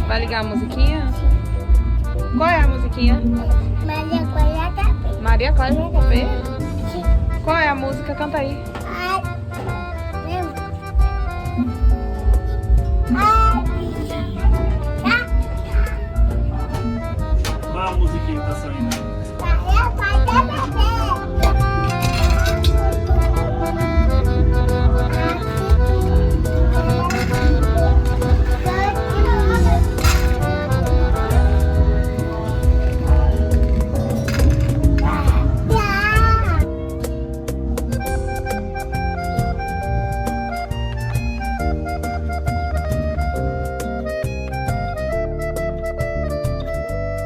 Vai ligar a musiquinha? Qual é a musiquinha? Maria Clara da Penha. Maria Clara de João. Qual é a música? Canta aí. Qual é a musiquinha que tá saindo?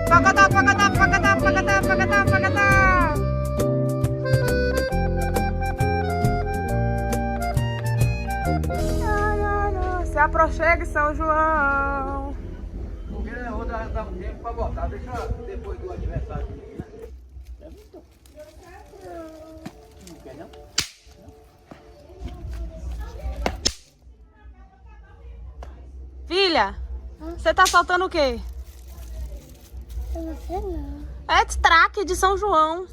Pagatá, pagatá, pagatá, pagatá, pagatá, pagatá. Se aproxime, São João. Porque eu vou dar tempo pra botar, deixa depois do aniversário do menino, né? Não quer não? Filha, você tá soltando o quê? Eu não sei não. É traque de São João.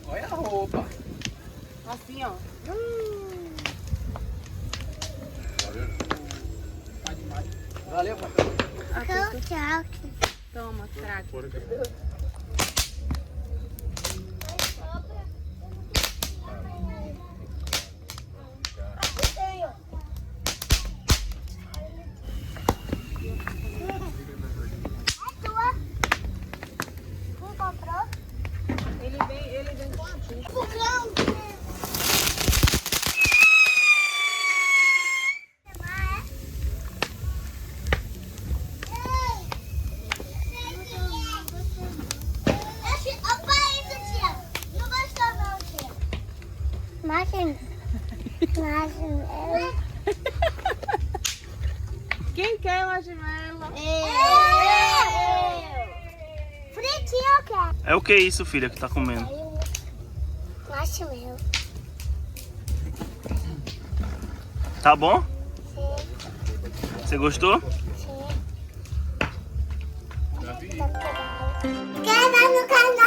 Olha a roupa. Assim, ó. Valeu, papai. Tchau. Toma, traque. Ele vem com a gente. Marshmallow. Quem quer marshmallow? Fritinho eu quero. É o que isso, filha, que tá comendo? Marshmallow. Tá bom? Sim, Você gostou? sim. Quer no canal.